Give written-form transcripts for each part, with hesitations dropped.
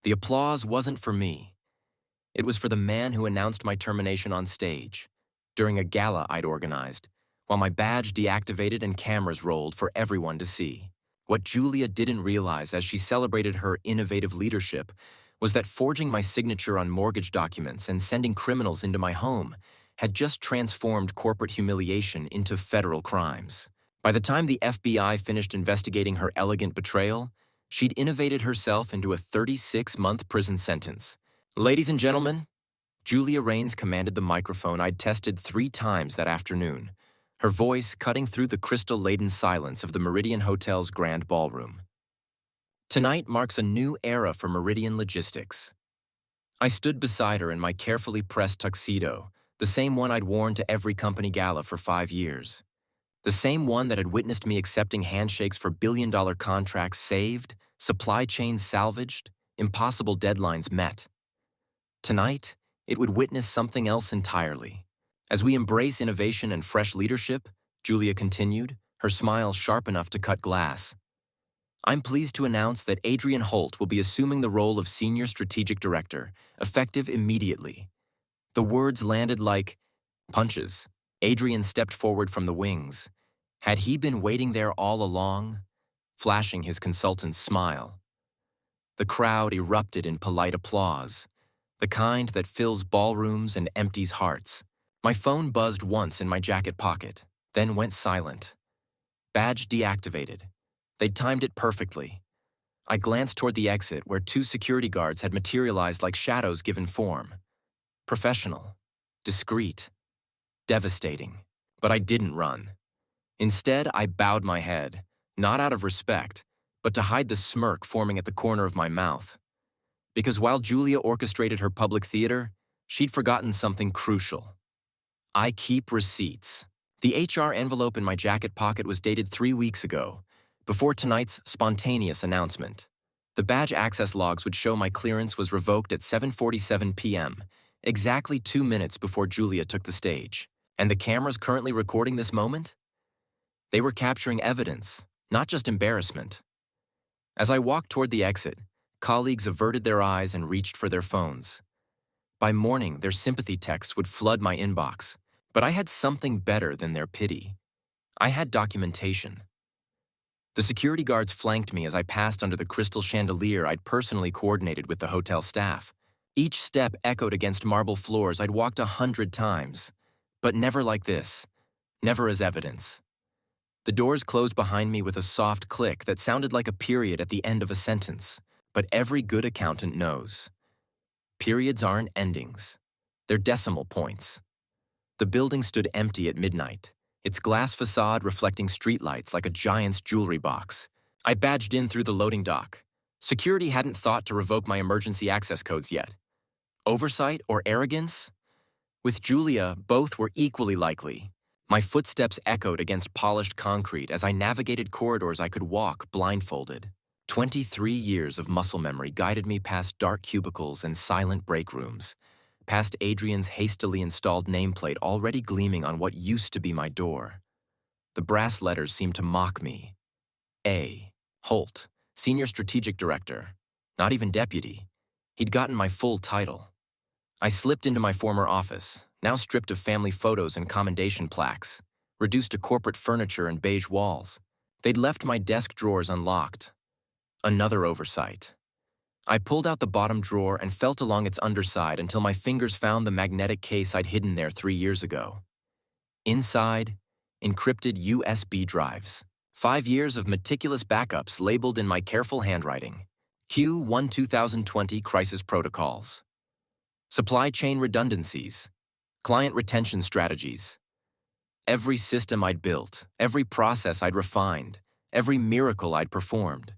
The applause wasn't for me. It was for the man who announced my termination on stage, during a gala I'd organized, while my badge deactivated and cameras rolled for everyone to see. What Julia didn't realize as she celebrated her innovative leadership was that forging my signature on mortgage documents and sending criminals into my home had just transformed corporate humiliation into federal crimes. By the time the FBI finished investigating her elegant betrayal, she'd innovated herself into a 36-month prison sentence. Ladies and gentlemen, Julia Raines commanded the microphone I'd tested 3 times that afternoon, her voice cutting through the crystal-laden silence of the Meridian Hotel's grand ballroom. Tonight marks a new era for Meridian Logistics. I stood beside her in my carefully pressed tuxedo, the same one I'd worn to every company gala for 5 years. The same one that had witnessed me accepting handshakes for billion-dollar contracts saved, supply chains salvaged, impossible deadlines met. Tonight, it would witness something else entirely. As we embrace innovation and fresh leadership, Julia continued, her smile sharp enough to cut glass. I'm pleased to announce that Adrian Holt will be assuming the role of Senior Strategic Director, effective immediately. The words landed like punches. Adrian stepped forward from the wings. Had he been waiting there all along, flashing his consultant's smile? The crowd erupted in polite applause, the kind that fills ballrooms and empties hearts. My phone buzzed once in my jacket pocket, then went silent. Badge deactivated. They'd timed it perfectly. I glanced toward the exit where 2 security guards had materialized like shadows given form. Professional, discreet, devastating. But I didn't run. Instead, I bowed my head, not out of respect, but to hide the smirk forming at the corner of my mouth. Because while Julia orchestrated her public theater, she'd forgotten something crucial. I keep receipts. The HR envelope in my jacket pocket was dated 3 weeks ago, before tonight's spontaneous announcement. The badge access logs would show my clearance was revoked at 7:47 p.m., exactly 2 minutes before Julia took the stage. And the cameras currently recording this moment? They were capturing evidence, not just embarrassment. As I walked toward the exit, colleagues averted their eyes and reached for their phones. By morning, their sympathy texts would flood my inbox, but I had something better than their pity. I had documentation. The security guards flanked me as I passed under the crystal chandelier I'd personally coordinated with the hotel staff. Each step echoed against marble floors I'd walked 100 times, but never like this, never as evidence. The doors closed behind me with a soft click that sounded like a period at the end of a sentence, but every good accountant knows. Periods aren't endings. They're decimal points. The building stood empty at midnight, its glass facade reflecting streetlights like a giant's jewelry box. I badged in through the loading dock. Security hadn't thought to revoke my emergency access codes yet. Oversight or arrogance? With Julia, both were equally likely. My footsteps echoed against polished concrete as I navigated corridors I could walk blindfolded. 23 years of muscle memory guided me past dark cubicles and silent break rooms, past Adrian's hastily installed nameplate already gleaming on what used to be my door. The brass letters seemed to mock me. A. Holt, Senior Strategic Director. Not even deputy. He'd gotten my full title. I slipped into my former office, now stripped of family photos and commendation plaques, reduced to corporate furniture and beige walls. They'd left my desk drawers unlocked. Another oversight. I pulled out the bottom drawer and felt along its underside until my fingers found the magnetic case I'd hidden there 3 years ago. Inside, encrypted USB drives. 5 years of meticulous backups labeled in my careful handwriting. Q1 2020 Crisis Protocols. Supply chain redundancies. Client retention strategies. Every system I'd built, every process I'd refined, every miracle I'd performed.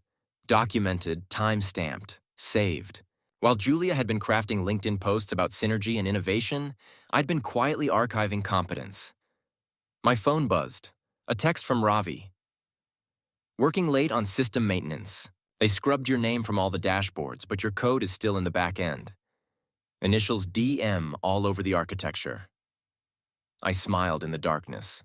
Documented, time-stamped, saved. While Julia had been crafting LinkedIn posts about synergy and innovation, I'd been quietly archiving competence. My phone buzzed. A text from Ravi. Working late on system maintenance. They scrubbed your name from all the dashboards, but your code is still in the back end. Initials DM all over the architecture. I smiled in the darkness.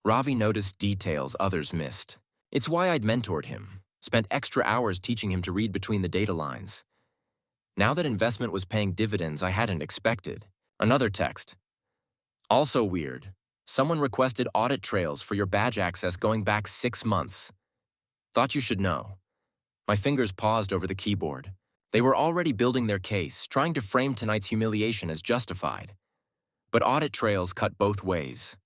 Ravi noticed details others missed. It's why I'd mentored him, spent extra hours teaching him to read between the data lines. Now that investment was paying dividends I hadn't expected. Another text. Also weird. Someone requested audit trails for your badge access going back 6 months. Thought you should know. My fingers paused over the keyboard. They were already building their case, trying to frame tonight's humiliation as justified. But audit trails cut both ways.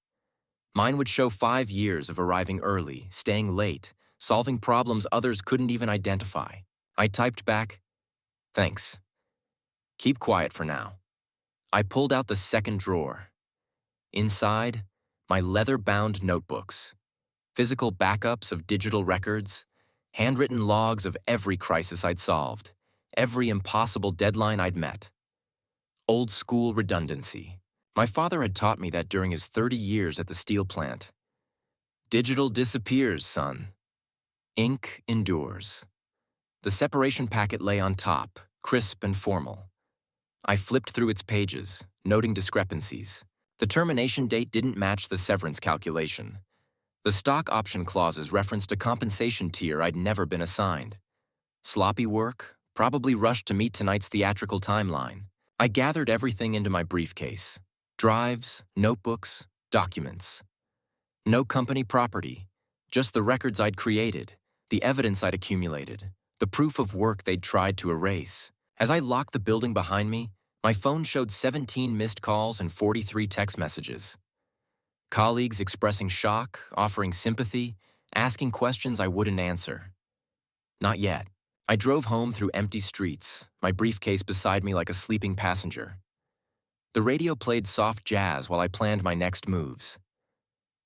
Mine would show 5 years of arriving early, staying late, solving problems others couldn't even identify. I typed back, "Thanks. Keep quiet for now." I pulled out the second drawer. Inside, my leather-bound notebooks, physical backups of digital records, handwritten logs of every crisis I'd solved, every impossible deadline I'd met. Old-school redundancy. My father had taught me that during his 30 years at the steel plant. Digital disappears, son. Ink endures. The separation packet lay on top, crisp and formal. I flipped through its pages, noting discrepancies. The termination date didn't match the severance calculation. The stock option clauses referenced a compensation tier I'd never been assigned. Sloppy work, probably rushed to meet tonight's theatrical timeline. I gathered everything into my briefcase. Drives, notebooks, documents. No company property, just the records I'd created, the evidence I'd accumulated, the proof of work they'd tried to erase. As I locked the building behind me, my phone showed 17 missed calls and 43 text messages. Colleagues expressing shock, offering sympathy, asking questions I wouldn't answer. Not yet. I drove home through empty streets, my briefcase beside me like a sleeping passenger. The radio played soft jazz while I planned my next moves.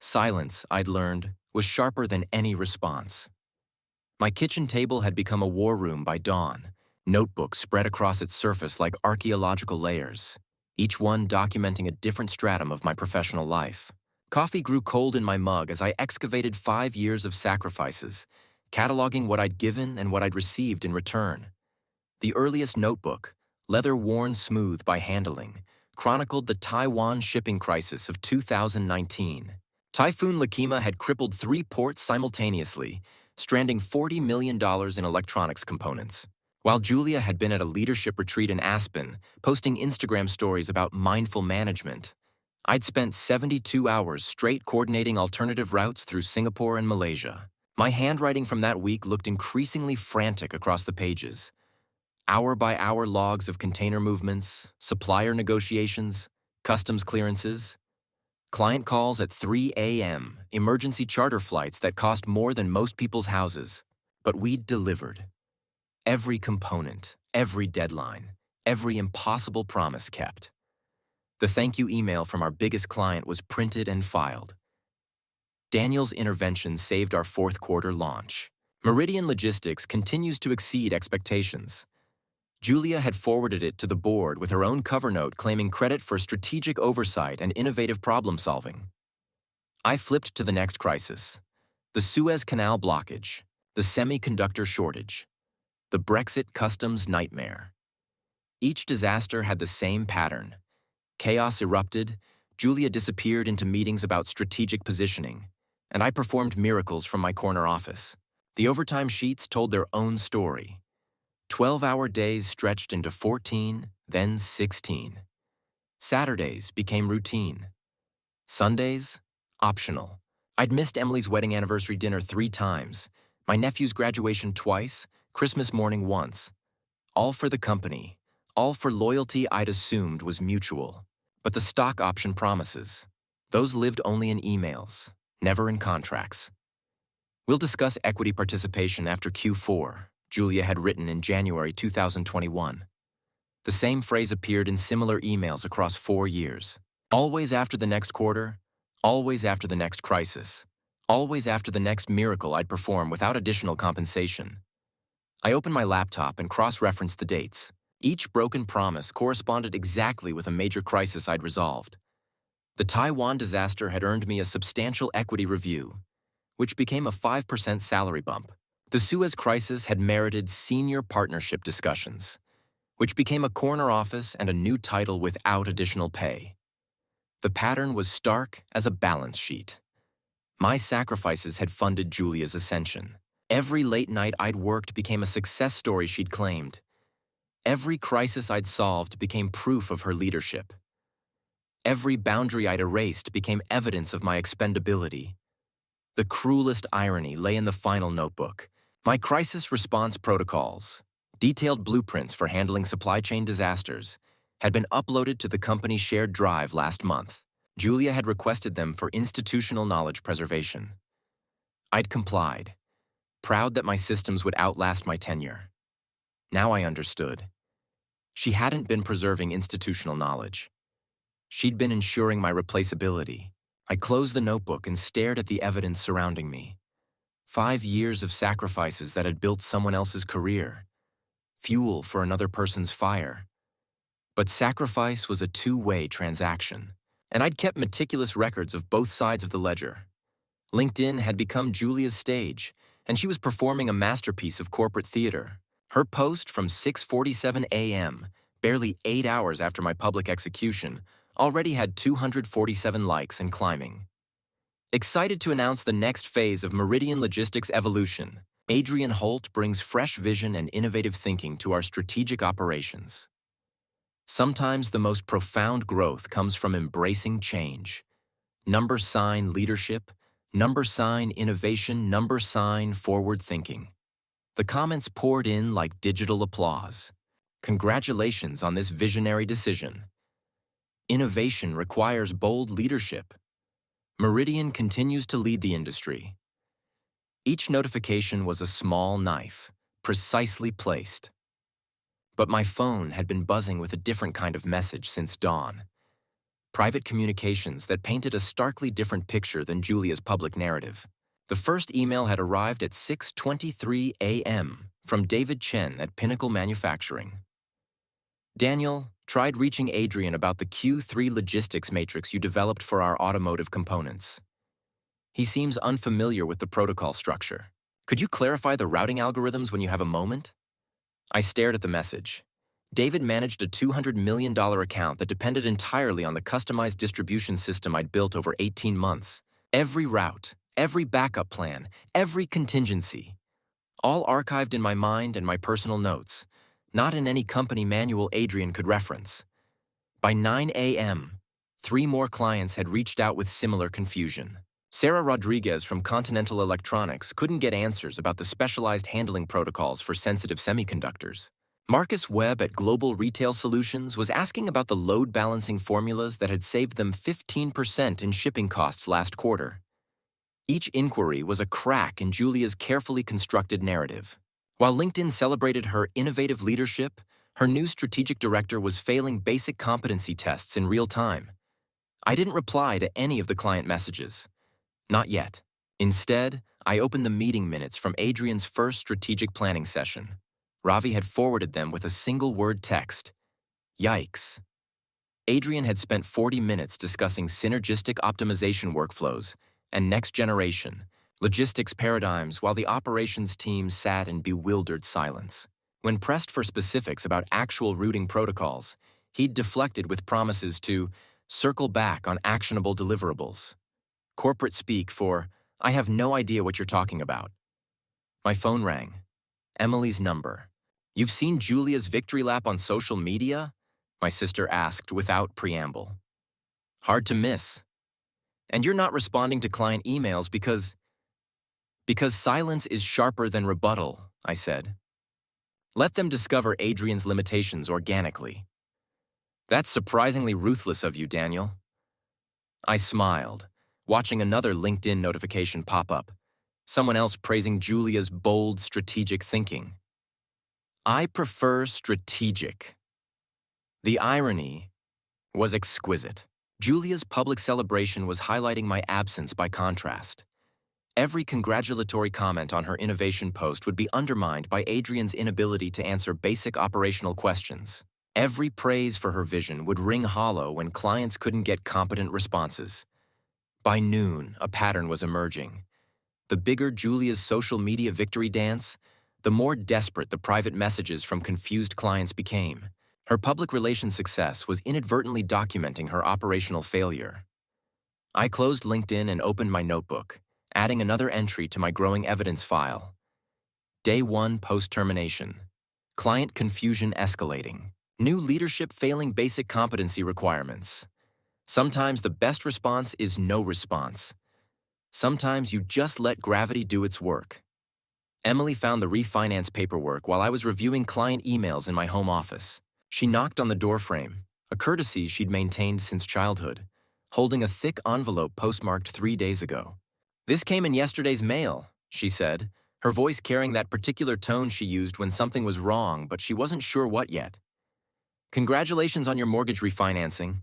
Silence, I'd learned, was sharper than any response. My kitchen table had become a war room by dawn, notebooks spread across its surface like archaeological layers, each one documenting a different stratum of my professional life. Coffee grew cold in my mug as I excavated 5 years of sacrifices, cataloging what I'd given and what I'd received in return. The earliest notebook, leather-worn smooth by handling, chronicled the Taiwan shipping crisis of 2019. Typhoon Lakima had crippled 3 ports simultaneously, stranding $40 million in electronics components. While Julia had been at a leadership retreat in Aspen, posting Instagram stories about mindful management, I'd spent 72 hours straight coordinating alternative routes through Singapore and Malaysia. My handwriting from that week looked increasingly frantic across the pages. Hour-by-hour logs of container movements, supplier negotiations, customs clearances, client calls at 3 a.m., emergency charter flights that cost more than most people's houses. But we'd delivered. Every component, every deadline, every impossible promise kept. The thank you email from our biggest client was printed and filed. Daniel's intervention saved our fourth quarter launch. Meridian Logistics continues to exceed expectations. Julia had forwarded it to the board with her own cover note claiming credit for strategic oversight and innovative problem-solving. I flipped to the next crisis: the Suez Canal blockage, the semiconductor shortage, the Brexit customs nightmare. Each disaster had the same pattern. Chaos erupted, Julia disappeared into meetings about strategic positioning, and I performed miracles from my corner office. The overtime sheets told their own story. 12-hour days stretched into 14, then 16. Saturdays became routine. Sundays, optional. I'd missed Emily's wedding anniversary dinner 3 times, my nephew's graduation twice, Christmas morning once. All for the company, all for loyalty I'd assumed was mutual. But the stock option promises, those lived only in emails, never in contracts. "We'll discuss equity participation after Q4, Julia had written in January 2021. The same phrase appeared in similar emails across 4 years. Always after the next quarter, always after the next crisis, always after the next miracle I'd perform without additional compensation. I opened my laptop and cross-referenced the dates. Each broken promise corresponded exactly with a major crisis I'd resolved. The Taiwan disaster had earned me a substantial equity review, which became a 5% salary bump. The Suez crisis had merited senior partnership discussions, which became a corner office and a new title without additional pay. The pattern was stark as a balance sheet. My sacrifices had funded Julia's ascension. Every late night I'd worked became a success story she'd claimed. Every crisis I'd solved became proof of her leadership. Every boundary I'd erased became evidence of my expendability. The cruelest irony lay in the final notebook. My crisis response protocols, detailed blueprints for handling supply chain disasters, had been uploaded to the company's shared drive last month. Julia had requested them for institutional knowledge preservation. I'd complied, proud that my systems would outlast my tenure. Now I understood. She hadn't been preserving institutional knowledge. She'd been ensuring my replaceability. I closed the notebook and stared at the evidence surrounding me. 5 years of sacrifices that had built someone else's career. Fuel for another person's fire. But sacrifice was a two-way transaction, and I'd kept meticulous records of both sides of the ledger. LinkedIn had become Julia's stage, and she was performing a masterpiece of corporate theater. Her post from 6:47 a.m., barely 8 hours after my public execution, already had 247 likes and climbing. Excited to announce the next phase of Meridian Logistics evolution, Adrian Holt brings fresh vision and innovative thinking to our strategic operations. Sometimes the most profound growth comes from embracing change. # leadership, # innovation, # forward thinking. The comments poured in like digital applause. Congratulations on this visionary decision. Innovation requires bold leadership. Meridian continues to lead the industry. Each notification was a small knife, precisely placed. But my phone had been buzzing with a different kind of message since dawn. Private communications that painted a starkly different picture than Julia's public narrative. The first email had arrived at 6:23 a.m. from David Chen at Pinnacle Manufacturing. Daniel, tried reaching Adrian about the Q3 logistics matrix you developed for our automotive components. He seems unfamiliar with the protocol structure. Could you clarify the routing algorithms when you have a moment? I stared at the message. David managed a $200 million account that depended entirely on the customized distribution system I'd built over 18 months. Every route, every backup plan, every contingency. All archived in my mind and my personal notes, not in any company manual Adrian could reference. By 9 a.m., 3 more clients had reached out with similar confusion. Sarah Rodriguez from Continental Electronics couldn't get answers about the specialized handling protocols for sensitive semiconductors. Marcus Webb at Global Retail Solutions was asking about the load balancing formulas that had saved them 15% in shipping costs last quarter. Each inquiry was a crack in Julia's carefully constructed narrative. While LinkedIn celebrated her innovative leadership, her new strategic director was failing basic competency tests in real time. I didn't reply to any of the client messages. Not yet. Instead, I opened the meeting minutes from Adrian's first strategic planning session. Ravi had forwarded them with a single-word text. Yikes. Adrian had spent 40 minutes discussing synergistic optimization workflows and next-generation logistics paradigms while the operations team sat in bewildered silence. When pressed for specifics about actual routing protocols, he'd deflected with promises to circle back on actionable deliverables. Corporate speak for, I have no idea what you're talking about. My phone rang. Emily's number. You've seen Julia's victory lap on social media? My sister asked without preamble. Hard to miss. And you're not responding to client emails because silence is sharper than rebuttal, I said. Let them discover Adrian's limitations organically. That's surprisingly ruthless of you, Daniel. I smiled, watching another LinkedIn notification pop up. Someone else praising Julia's bold, strategic thinking. I prefer strategic. The irony was exquisite. Julia's public celebration was highlighting my absence by contrast. Every congratulatory comment on her innovation post would be undermined by Adrian's inability to answer basic operational questions. Every praise for her vision would ring hollow when clients couldn't get competent responses. By noon, a pattern was emerging. The bigger Julia's social media victory dance, the more desperate the private messages from confused clients became. Her public relations success was inadvertently documenting her operational failure. I closed LinkedIn and opened my notebook, adding another entry to my growing evidence file. Day 1 post-termination. Client confusion escalating. New leadership failing basic competency requirements. Sometimes the best response is no response. Sometimes you just let gravity do its work. Emily found the refinance paperwork while I was reviewing client emails in my home office. She knocked on the doorframe, a courtesy she'd maintained since childhood, holding a thick envelope postmarked 3 days ago. "This came in yesterday's mail," she said, her voice carrying that particular tone she used when something was wrong, but she wasn't sure what yet. "Congratulations on your mortgage refinancing."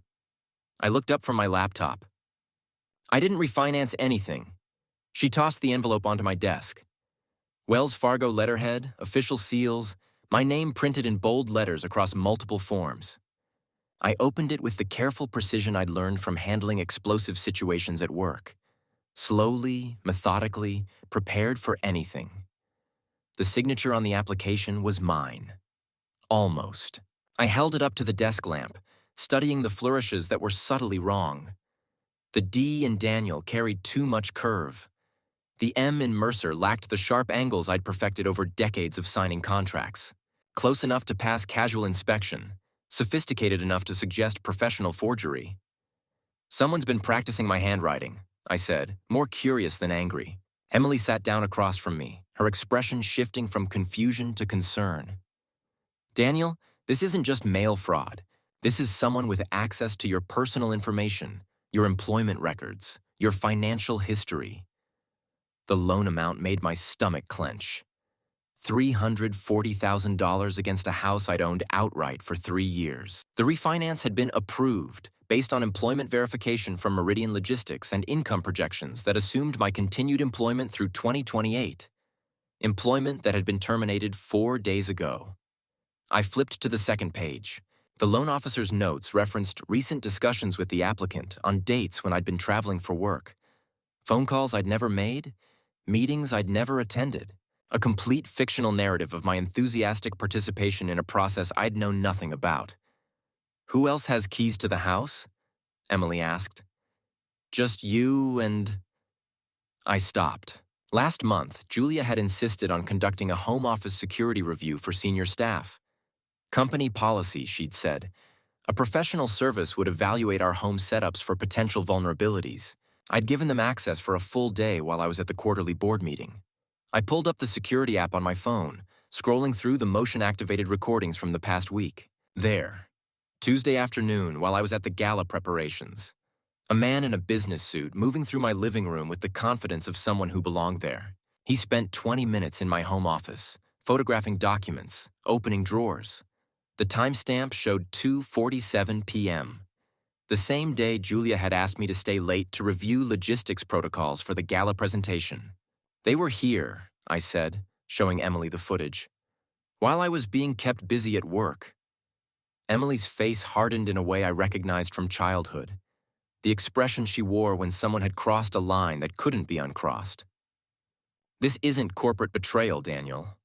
I looked up from my laptop. "I didn't refinance anything." She tossed the envelope onto my desk. Wells Fargo letterhead, official seals, my name printed in bold letters across multiple forms. I opened it with the careful precision I'd learned from handling explosive situations at work. Slowly, methodically, prepared for anything. The signature on the application was mine. Almost. I held it up to the desk lamp, studying the flourishes that were subtly wrong. The D in Daniel carried too much curve. The M in Mercer lacked the sharp angles I'd perfected over decades of signing contracts. Close enough to pass casual inspection, sophisticated enough to suggest professional forgery. "Someone's been practicing my handwriting," I said, more curious than angry. Emily sat down across from me, her expression shifting from confusion to concern. "Daniel, this isn't just mail fraud. This is someone with access to your personal information, your employment records, your financial history." The loan amount made my stomach clench. $340,000 against a house I'd owned outright for 3 years. The refinance had been approved based on employment verification from Meridian Logistics and income projections that assumed my continued employment through 2028. Employment that had been terminated 4 days ago. I flipped to the second page. The loan officer's notes referenced recent discussions with the applicant on dates when I'd been traveling for work. Phone calls I'd never made, meetings I'd never attended. A complete fictional narrative of my enthusiastic participation in a process I'd known nothing about. "Who else has keys to the house?" Emily asked. "Just you and—" I stopped. Last month, Julia had insisted on conducting a home office security review for senior staff. Company policy, she'd said. A professional service would evaluate our home setups for potential vulnerabilities. I'd given them access for a full day while I was at the quarterly board meeting. I pulled up the security app on my phone, scrolling through the motion-activated recordings from the past week. There, Tuesday afternoon while I was at the Gala preparations. A man in a business suit moving through my living room with the confidence of someone who belonged there. He spent 20 minutes in my home office, photographing documents, opening drawers. The timestamp showed 2:47 p.m. The same day Julia had asked me to stay late to review logistics protocols for the Gala presentation. "They were here," I said, showing Emily the footage, "while I was being kept busy at work." Emily's face hardened in a way I recognized from childhood. The expression she wore when someone had crossed a line that couldn't be uncrossed. "This isn't corporate betrayal, Daniel.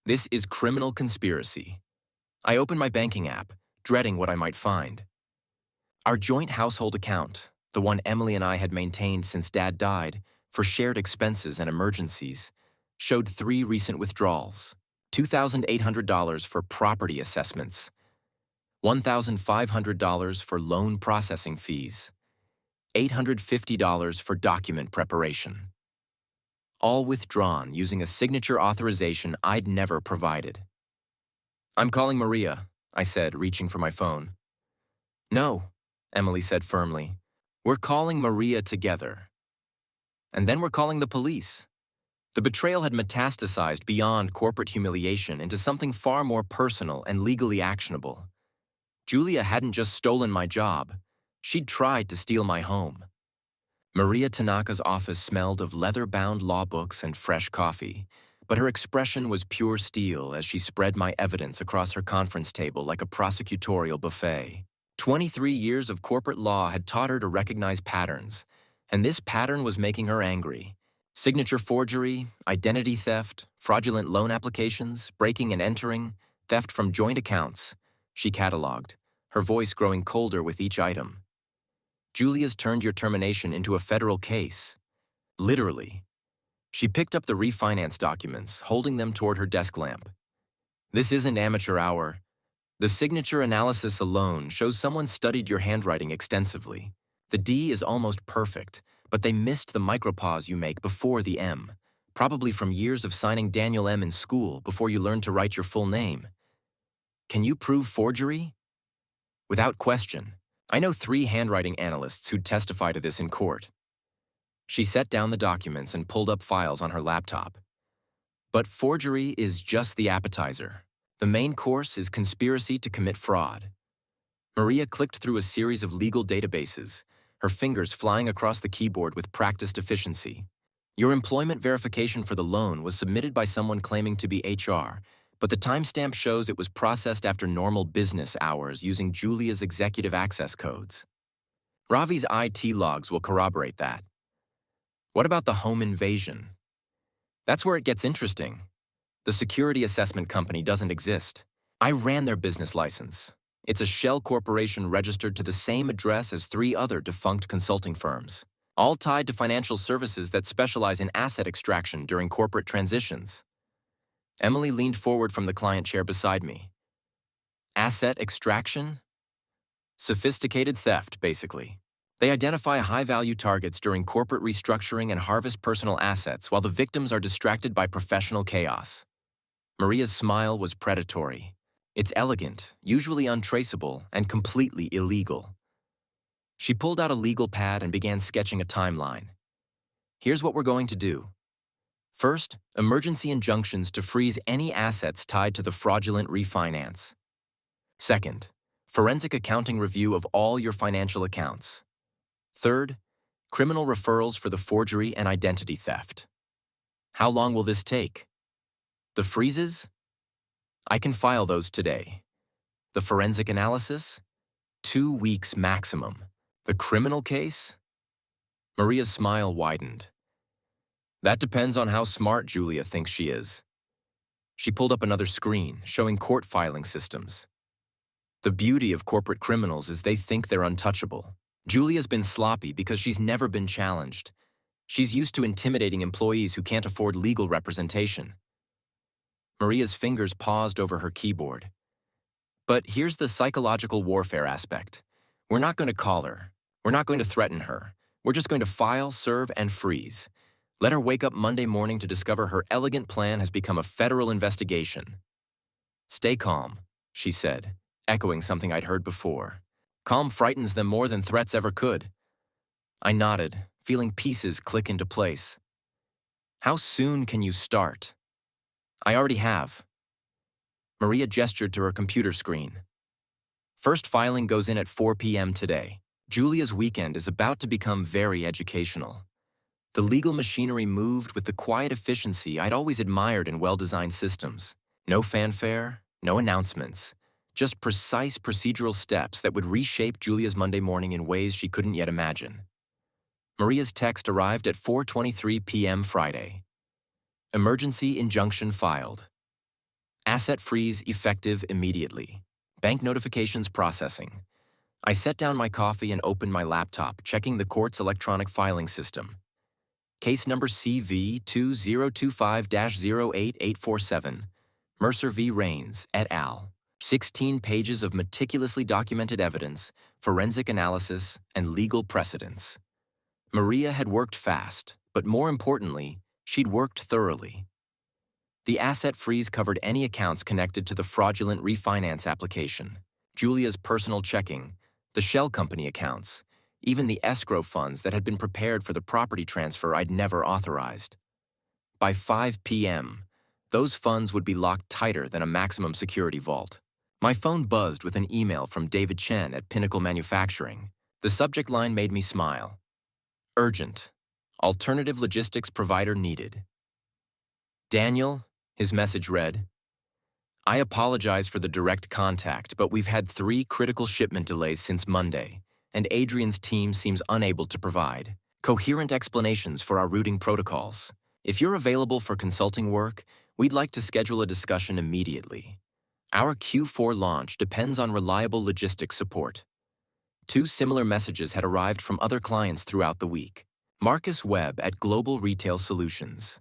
This is criminal conspiracy." I opened my banking app, dreading what I might find. Our joint household account, the one Emily and I had maintained since Dad died, for shared expenses and emergencies, showed 3 recent withdrawals: $2,800 for property assessments, $1,500 for loan processing fees, $850 for document preparation. All withdrawn using a signature authorization I'd never provided. "I'm calling Maria," I said, reaching for my phone. "No," Emily said firmly. "We're calling Maria together. And then we're calling the police." The betrayal had metastasized beyond corporate humiliation into something far more personal and legally actionable. Julia hadn't just stolen my job. She'd tried to steal my home. Maria Tanaka's office smelled of leather-bound law books and fresh coffee, but her expression was pure steel as she spread my evidence across her conference table like a prosecutorial buffet. 23 years of corporate law had taught her to recognize patterns, and this pattern was making her angry. Signature forgery, identity theft, fraudulent loan applications, breaking and entering, theft from joint accounts, she cataloged, her voice growing colder with each item. "Julia's turned your termination into a federal case." Literally. She picked up the refinance documents, holding them toward her desk lamp. This isn't amateur hour. The signature analysis alone shows someone studied your handwriting extensively. The D is almost perfect, but they missed the micropause you make before the M, probably from years of signing Daniel M in school before you learned to write your full name. Can you prove forgery? Without question. I know 3 handwriting analysts who'd testify to this in court. She set down the documents and pulled up files on her laptop. But forgery is just the appetizer. The main course is conspiracy to commit fraud. Maria clicked through a series of legal databases, her fingers flying across the keyboard with practiced efficiency. Your employment verification for the loan was submitted by someone claiming to be HR, but the timestamp shows it was processed after normal business hours using Julia's executive access codes. Ravi's IT logs will corroborate that. What about the home invasion? That's where it gets interesting. The security assessment company doesn't exist. I ran their business license. It's a shell corporation registered to the same address as 3 other defunct consulting firms, all tied to financial services that specialize in asset extraction during corporate transitions. Emily leaned forward from the client chair beside me. Asset extraction? Sophisticated theft, basically. They identify high-value targets during corporate restructuring and harvest personal assets while the victims are distracted by professional chaos. Maria's smile was predatory. It's elegant, usually untraceable, and completely illegal. She pulled out a legal pad and began sketching a timeline. Here's what we're going to do. First, emergency injunctions to freeze any assets tied to the fraudulent refinance. Second, forensic accounting review of all your financial accounts. Third, criminal referrals for the forgery and identity theft. How long will this take? The freezes? I can file those today. The forensic analysis? 2 weeks maximum. The criminal case? Maria's smile widened. That depends on how smart Julia thinks she is. She pulled up another screen, showing court filing systems. The beauty of corporate criminals is they think they're untouchable. Julia's been sloppy because she's never been challenged. She's used to intimidating employees who can't afford legal representation. Maria's fingers paused over her keyboard. But here's the psychological warfare aspect. We're not going to call her. We're not going to threaten her. We're just going to file, serve, and freeze. Let her wake up Monday morning to discover her elegant plan has become a federal investigation. Stay calm, she said, echoing something I'd heard before. Calm frightens them more than threats ever could. I nodded, feeling pieces click into place. How soon can you start? I already have. Maria gestured to her computer screen. First filing goes in at 4 p.m. today. Julia's weekend is about to become very educational. The legal machinery moved with the quiet efficiency I'd always admired in well-designed systems. No fanfare, no announcements, just precise procedural steps that would reshape Julia's Monday morning in ways she couldn't yet imagine. Maria's text arrived at 4:23 p.m. Friday. Emergency injunction filed. Asset freeze effective immediately. Bank notifications processing. I set down my coffee and opened my laptop, checking the court's electronic filing system. Case number CV 2025-08-847, Mercer v. Raines, et al. 16 pages of meticulously documented evidence, forensic analysis, and legal precedents. Maria had worked fast, but more importantly, she'd worked thoroughly. The asset freeze covered any accounts connected to the fraudulent refinance application, Julia's personal checking, the shell company accounts, even the escrow funds that had been prepared for the property transfer I'd never authorized. By 5 p.m., those funds would be locked tighter than a maximum security vault. My phone buzzed with an email from David Chen at Pinnacle Manufacturing. The subject line made me smile. Urgent. Alternative logistics provider needed. Daniel, his message read, I apologize for the direct contact, but we've had 3 critical shipment delays since Monday, and Adrian's team seems unable to provide coherent explanations for our routing protocols. If you're available for consulting work, we'd like to schedule a discussion immediately. Our Q4 launch depends on reliable logistics support. 2 similar messages had arrived from other clients throughout the week. Marcus Webb at Global Retail Solutions.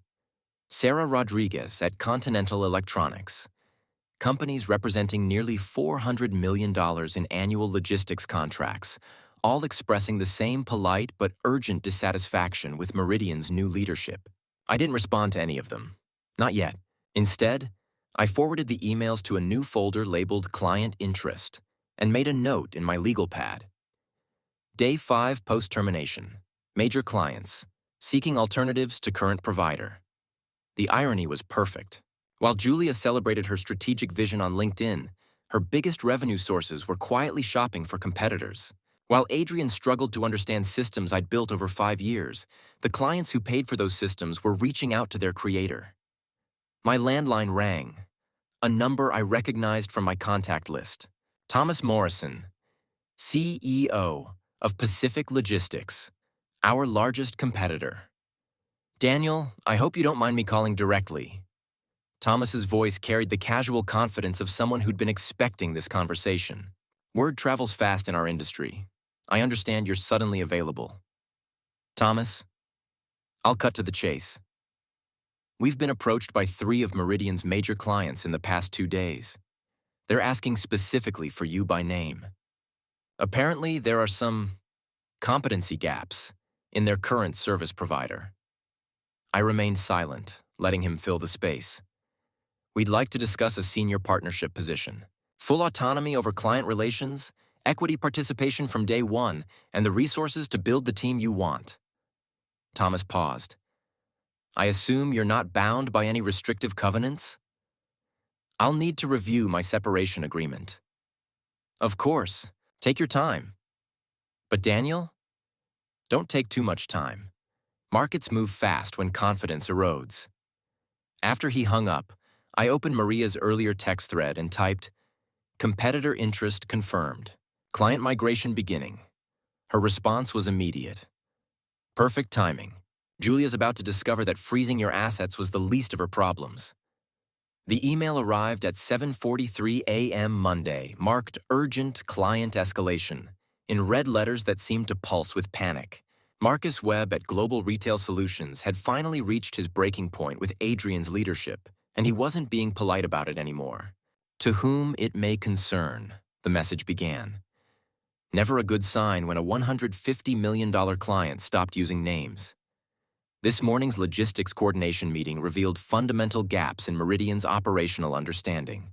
Sarah Rodriguez at Continental Electronics. companies representing nearly $400 million in annual logistics contracts, all expressing the same polite but urgent dissatisfaction with Meridian's new leadership. I didn't respond to any of them. Not yet. Instead, I forwarded the emails to a new folder labeled Client Interest and made a note in my legal pad. Day 5 post-termination. Major clients. Seeking alternatives to current provider. The irony was perfect. While Julia celebrated her strategic vision on LinkedIn, her biggest revenue sources were quietly shopping for competitors. While Adrian struggled to understand systems I'd built over 5 years, the clients who paid for those systems were reaching out to their creator. My landline rang, a number I recognized from my contact list. Thomas Morrison, CEO of Pacific Logistics, our largest competitor. Daniel, I hope you don't mind me calling directly. Thomas's voice carried the casual confidence of someone who'd been expecting this conversation. Word travels fast in our industry. I understand you're suddenly available. Thomas, I'll cut to the chase. We've been approached by 3 of Meridian's major clients in the past 2 days. They're asking specifically for you by name. Apparently, there are some competency gaps in their current service provider. I remained silent, letting him fill the space. We'd like to discuss a senior partnership position, full autonomy over client relations, equity participation from day 1, and the resources to build the team you want. Thomas paused. I assume you're not bound by any restrictive covenants? I'll need to review my separation agreement. Of course, take your time. But Daniel? Don't take too much time. Markets move fast when confidence erodes. After he hung up, I opened Maria's earlier text thread and typed, competitor interest confirmed. Client migration beginning. Her response was immediate. Perfect timing. Julia's about to discover that freezing your assets was the least of her problems. The email arrived at 7:43 a.m. Monday, marked urgent client escalation, in red letters that seemed to pulse with panic. Marcus Webb at Global Retail Solutions had finally reached his breaking point with Adrian's leadership, and he wasn't being polite about it anymore. To whom it may concern, the message began. Never a good sign when a $150 million client stopped using names. This morning's logistics coordination meeting revealed fundamental gaps in Meridian's operational understanding.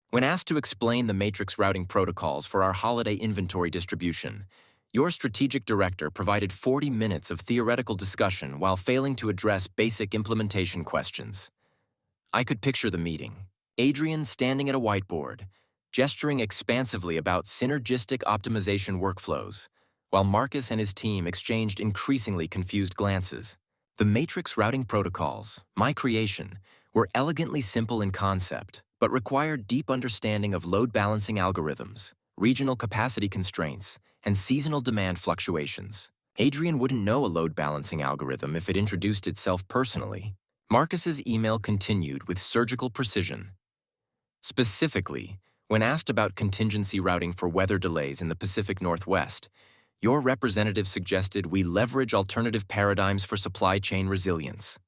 When asked to explain the matrix routing protocols for our holiday inventory distribution, your strategic director provided 40 minutes of theoretical discussion while failing to address basic implementation questions. I could picture the meeting. Adrian standing at a whiteboard, gesturing expansively about synergistic optimization workflows, while Marcus and his team exchanged increasingly confused glances. The matrix routing protocols, my creation, were elegantly simple in concept, but required deep understanding of load balancing algorithms, regional capacity constraints, and seasonal demand fluctuations. Adrian wouldn't know a load balancing algorithm if it introduced itself personally. Marcus's email continued with surgical precision. Specifically, when asked about contingency routing for weather delays in the Pacific Northwest, your representative suggested we leverage alternative paradigms for supply chain resilience.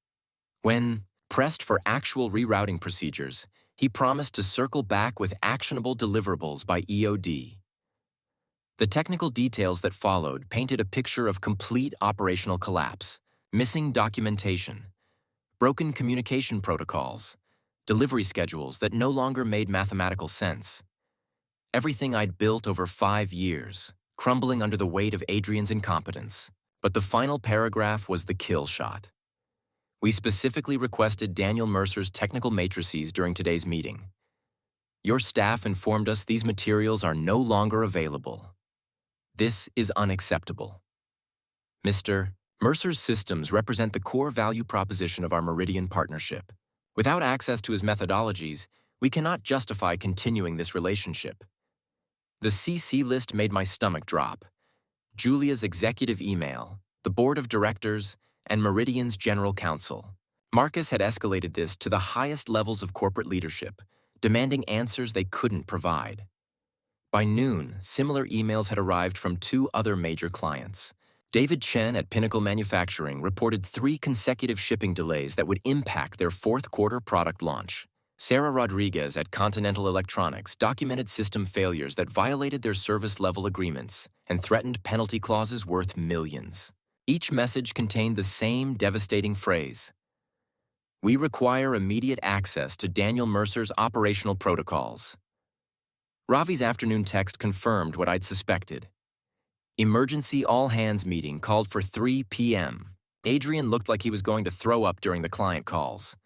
When pressed for actual rerouting procedures, he promised to circle back with actionable deliverables by EOD. The technical details that followed painted a picture of complete operational collapse, missing documentation, broken communication protocols, delivery schedules that no longer made mathematical sense. Everything I'd built over 5 years, crumbling under the weight of Adrian's incompetence. But the final paragraph was the kill shot. We specifically requested Daniel Mercer's technical matrices during today's meeting. Your staff informed us these materials are no longer available. This is unacceptable. Mr. Mercer's systems represent the core value proposition of our Meridian partnership. Without access to his methodologies, we cannot justify continuing this relationship. The CC list made my stomach drop. Julia's executive email, the board of directors, and Meridian's general counsel. Marcus had escalated this to the highest levels of corporate leadership, demanding answers they couldn't provide. By noon, similar emails had arrived from 2 other major clients. David Chen at Pinnacle Manufacturing reported 3 consecutive shipping delays that would impact their 4th quarter product launch. Sarah Rodriguez at Continental Electronics documented system failures that violated their service level agreements and threatened penalty clauses worth millions. Each message contained the same devastating phrase: "We require immediate access to Daniel Mercer's operational protocols." Ravi's afternoon text confirmed what I'd suspected. Emergency all-hands meeting called for 3 p.m. Adrian looked like he was going to throw up during the client calls.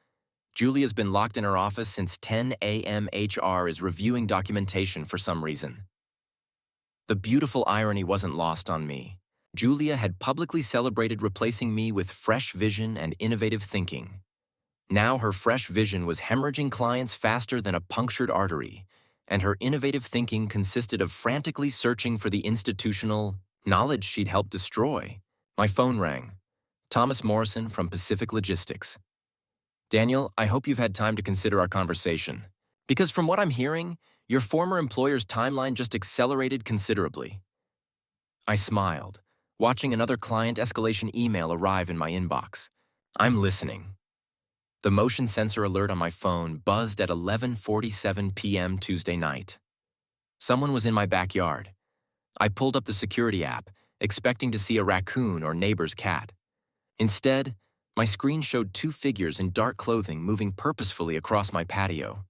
Julia's been locked in her office since 10 a.m. HR is reviewing documentation for some reason. The beautiful irony wasn't lost on me. Julia had publicly celebrated replacing me with fresh vision and innovative thinking. Now her fresh vision was hemorrhaging clients faster than a punctured artery, and her innovative thinking consisted of frantically searching for the institutional knowledge she'd helped destroy. My phone rang. Thomas Morrison from Pacific Logistics. "Daniel, I hope you've had time to consider our conversation. Because from what I'm hearing, your former employer's timeline just accelerated considerably." I smiled, watching another client escalation email arrive in my inbox. "I'm listening." The motion sensor alert on my phone buzzed at 11:47 p.m. Tuesday night. Someone was in my backyard. I pulled up the security app, expecting to see a raccoon or neighbor's cat. Instead, my screen showed two figures in dark clothing moving purposefully across my patio.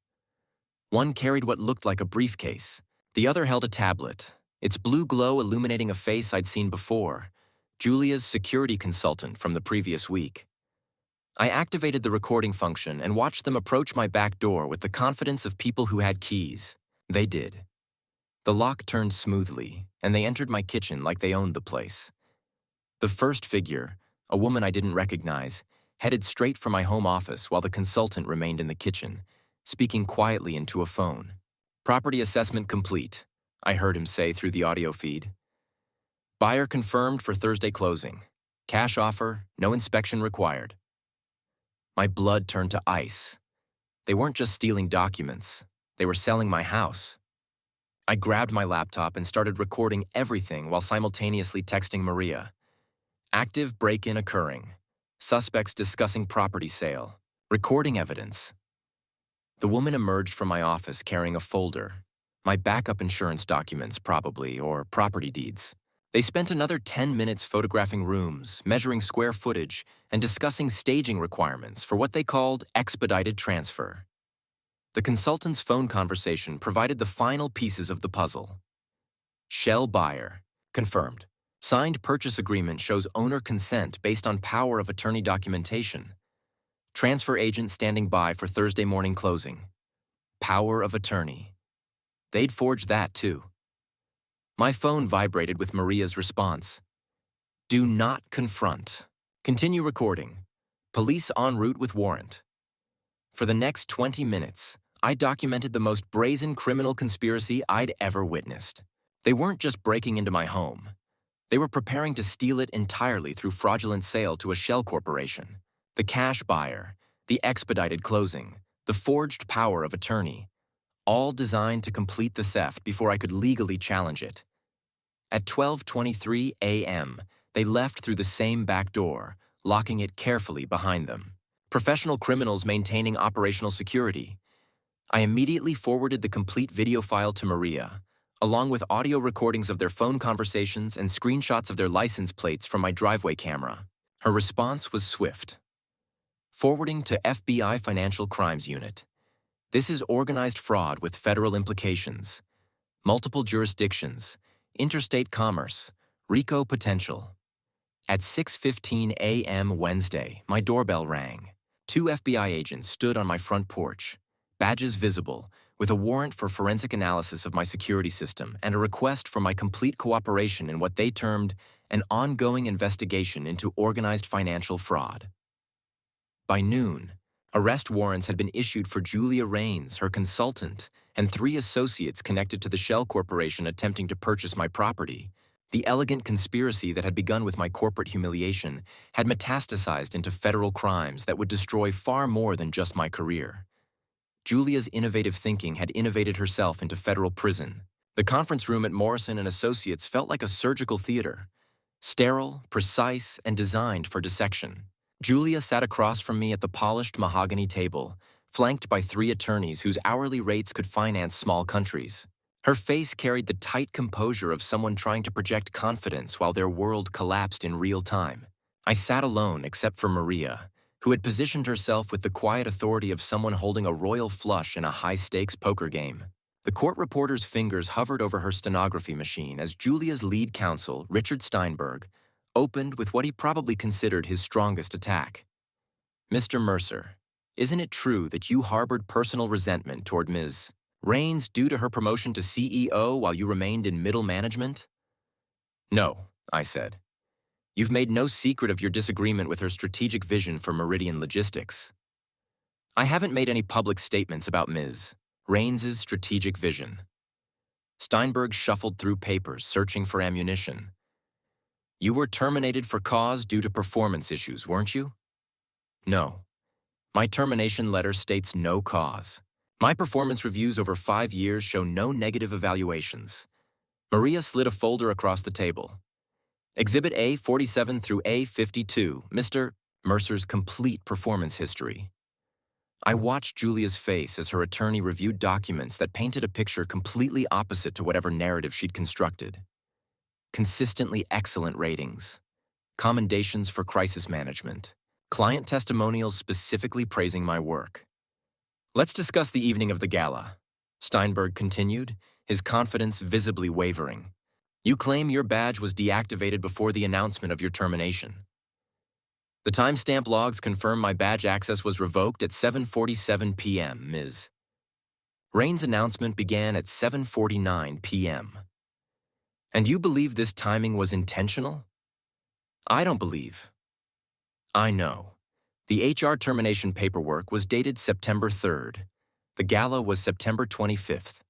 One carried what looked like a briefcase. The other held a tablet, its blue glow illuminating a face I'd seen before, Julia's security consultant from the previous week. I activated the recording function and watched them approach my back door with the confidence of people who had keys. They did. The lock turned smoothly, and they entered my kitchen like they owned the place. The first figure, a woman I didn't recognize, headed straight for my home office while the consultant remained in the kitchen, speaking quietly into a phone. "Property assessment complete," I heard him say through the audio feed. "Buyer confirmed for Thursday closing. Cash offer, no inspection required." My blood turned to ice. They weren't just stealing documents, they were selling my house. I grabbed my laptop and started recording everything while simultaneously texting Maria. Active break-in occurring. Suspects discussing property sale. Recording evidence. The woman emerged from my office carrying a folder. My backup insurance documents, probably, or property deeds. They spent another 10 minutes photographing rooms, measuring square footage, and discussing staging requirements for what they called expedited transfer. The consultant's phone conversation provided the final pieces of the puzzle. Shell buyer. Confirmed. Signed purchase agreement shows owner consent based on power of attorney documentation. Transfer agent standing by for Thursday morning closing. Power of attorney. They'd forged that too. My phone vibrated with Maria's response. "Do not confront. Continue recording. Police en route with warrant." For the next 20 minutes, I documented the most brazen criminal conspiracy I'd ever witnessed. They weren't just breaking into my home. They were preparing to steal it entirely through fraudulent sale to a shell corporation. The cash buyer, the expedited closing, the forged power of attorney, all designed to complete the theft before I could legally challenge it. At 12:23 a.m., they left through the same back door, locking it carefully behind them. Professional criminals maintaining operational security. I immediately forwarded the complete video file to Maria, along with audio recordings of their phone conversations and screenshots of their license plates from my driveway camera. Her response was swift. Forwarding to FBI Financial Crimes Unit. This is organized fraud with federal implications. Multiple jurisdictions. Interstate commerce. RICO potential. At 6:15 a.m. Wednesday, my doorbell rang. 2 FBI agents stood on my front porch, badges visible, with a warrant for forensic analysis of my security system and a request for my complete cooperation in what they termed an ongoing investigation into organized financial fraud. By noon, arrest warrants had been issued for Julia Raines, her consultant, and 3 associates connected to the Shell Corporation attempting to purchase my property. The elegant conspiracy that had begun with my corporate humiliation had metastasized into federal crimes that would destroy far more than just my career. Julia's innovative thinking had innovated herself into federal prison. The conference room at Morrison & Associates felt like a surgical theater, sterile, precise, and designed for dissection. Julia sat across from me at the polished mahogany table, flanked by 3 attorneys whose hourly rates could finance small countries. Her face carried the tight composure of someone trying to project confidence while their world collapsed in real time. I sat alone except for Maria, who had positioned herself with the quiet authority of someone holding a royal flush in a high-stakes poker game. The court reporter's fingers hovered over her stenography machine as Julia's lead counsel, Richard Steinberg, opened with what he probably considered his strongest attack. "Mr. Mercer, isn't it true that you harbored personal resentment toward Ms. Raines due to her promotion to CEO while you remained in middle management?" "No," I said. "You've made no secret of your disagreement with her strategic vision for Meridian Logistics." "I haven't made any public statements about Ms. Raines's strategic vision." Steinberg shuffled through papers, searching for ammunition. "You were terminated for cause due to performance issues, weren't you?" "No. My termination letter states no cause. My performance reviews over 5 years show no negative evaluations." Maria slid a folder across the table. "Exhibit A47 through A52, Mr. Mercer's complete performance history." I watched Julia's face as her attorney reviewed documents that painted a picture completely opposite to whatever narrative she'd constructed. Consistently excellent ratings, commendations for crisis management, client testimonials specifically praising my work. "Let's discuss the evening of the gala," Steinberg continued, his confidence visibly wavering. "You claim your badge was deactivated before the announcement of your termination." "The timestamp logs confirm my badge access was revoked at 7:47 p.m., Ms. Raines' announcement began at 7:49 p.m. "And you believe this timing was intentional?" "I don't believe." "I know. The HR termination paperwork was dated September 3rd. The gala was September 25th.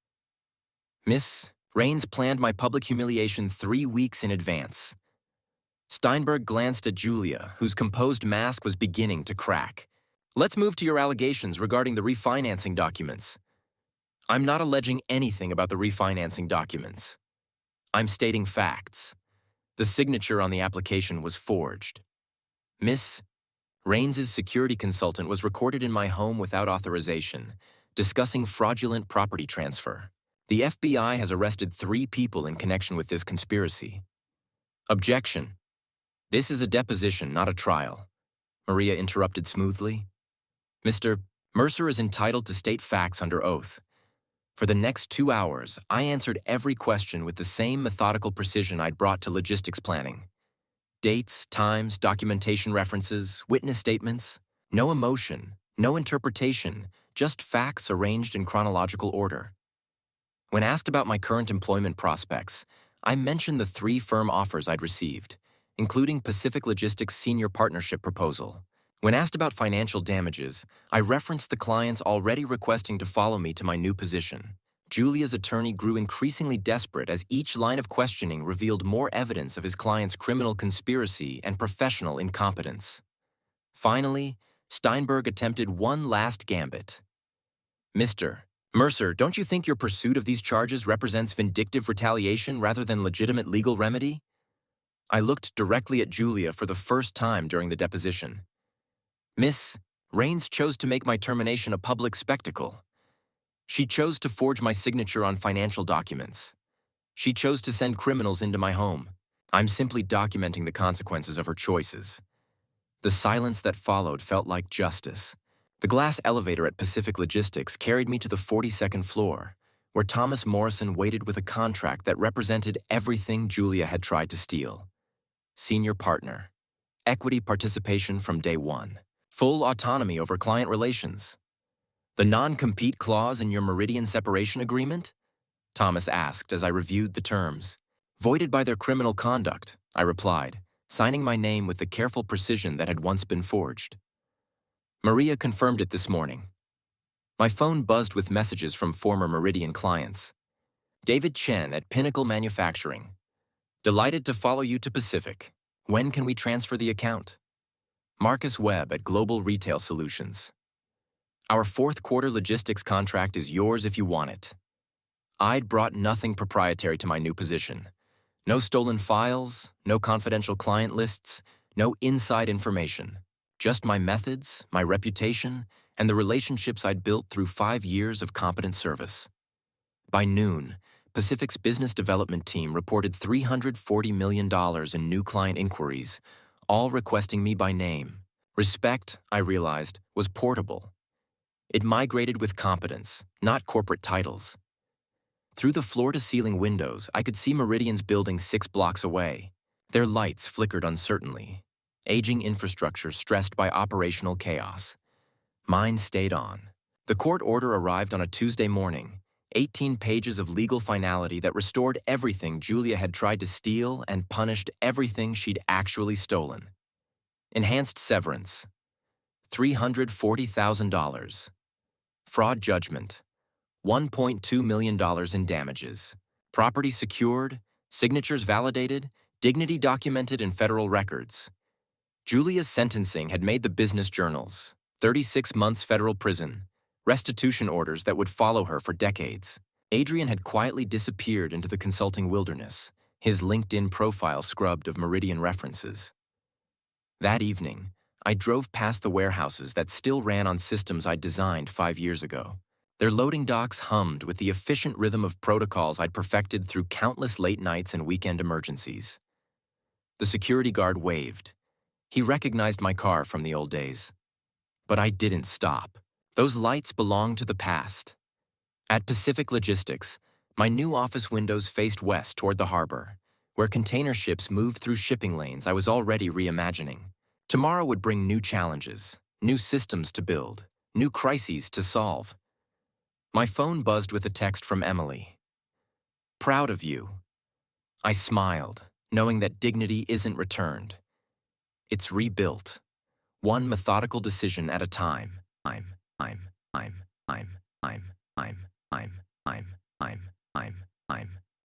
Miss Raines planned my public humiliation 3 weeks in advance." Steinberg glanced at Julia, whose composed mask was beginning to crack. "Let's move to your allegations regarding the refinancing documents." "I'm not alleging anything about the refinancing documents. I'm stating facts. The signature on the application was forged. Miss Raines's security consultant was recorded in my home without authorization, discussing fraudulent property transfer. The FBI has arrested 3 people in connection with this conspiracy." "Objection. This is a deposition, not a trial," Maria interrupted smoothly. "Mr. Mercer is entitled to state facts under oath. For the next 2 hours, I answered every question with the same methodical precision I'd brought to logistics planning. Dates, times, documentation references, witness statements. No emotion, no interpretation, just facts arranged in chronological order. When asked about my current employment prospects, I mentioned the 3 firm offers I'd received, including Pacific Logistics' senior partnership proposal. When asked about financial damages, I referenced the clients already requesting to follow me to my new position. Julia's attorney grew increasingly desperate as each line of questioning revealed more evidence of his client's criminal conspiracy and professional incompetence. Finally, Steinberg attempted one last gambit. "Mr. Mercer, don't you think your pursuit of these charges represents vindictive retaliation rather than legitimate legal remedy?" I looked directly at Julia for the first time during the deposition. "Miss Raines chose to make my termination a public spectacle. She chose to forge my signature on financial documents. She chose to send criminals into my home. I'm simply documenting the consequences of her choices." The silence that followed felt like justice. The glass elevator at Pacific Logistics carried me to the 42nd floor, where Thomas Morrison waited with a contract that represented everything Julia had tried to steal. Senior partner, equity participation from day one, full autonomy over client relations. "The non-compete clause in your Meridian separation agreement?" Thomas asked as I reviewed the terms. "Voided by their criminal conduct," I replied, signing my name with the careful precision that had once been forged. Maria confirmed it this morning. My phone buzzed with messages from former Meridian clients. "David Chen at Pinnacle Manufacturing. Delighted to follow you to Pacific. When can we transfer the account?" Marcus Webb at Global Retail Solutions. "Our 4th quarter logistics contract is yours if you want it." I'd brought nothing proprietary to my new position. No stolen files, no confidential client lists, no inside information. Just my methods, my reputation, and the relationships I'd built through 5 years of competent service. By noon, Pacific's business development team reported $340 million in new client inquiries, all requesting me by name. Respect, I realized, was portable. It migrated with competence, not corporate titles. Through the floor-to-ceiling windows, I could see Meridian's buildings 6 blocks away. Their lights flickered uncertainly, aging infrastructure stressed by operational chaos. Mine stayed on. The court order arrived on a Tuesday morning, 18 pages of legal finality that restored everything Julia had tried to steal and punished everything she'd actually stolen. Enhanced severance, $340,000. Fraud judgment, $1.2 million in damages. Property secured, signatures validated, dignity documented in federal records. Julia's sentencing had made the business journals, 36 months federal prison, restitution orders that would follow her for decades. Adrian had quietly disappeared into the consulting wilderness, his LinkedIn profile scrubbed of Meridian references. That evening, I drove past the warehouses that still ran on systems I'd designed 5 years ago. Their loading docks hummed with the efficient rhythm of protocols I'd perfected through countless late nights and weekend emergencies. The security guard waved. He recognized my car from the old days. But I didn't stop. Those lights belonged to the past. At Pacific Logistics, my new office windows faced west toward the harbor, where container ships moved through shipping lanes I was already reimagining. Tomorrow would bring new challenges, new systems to build, new crises to solve. My phone buzzed with a text from Emily. "Proud of you." I smiled, knowing that dignity isn't returned. It's rebuilt, one methodical decision at a time. I'm.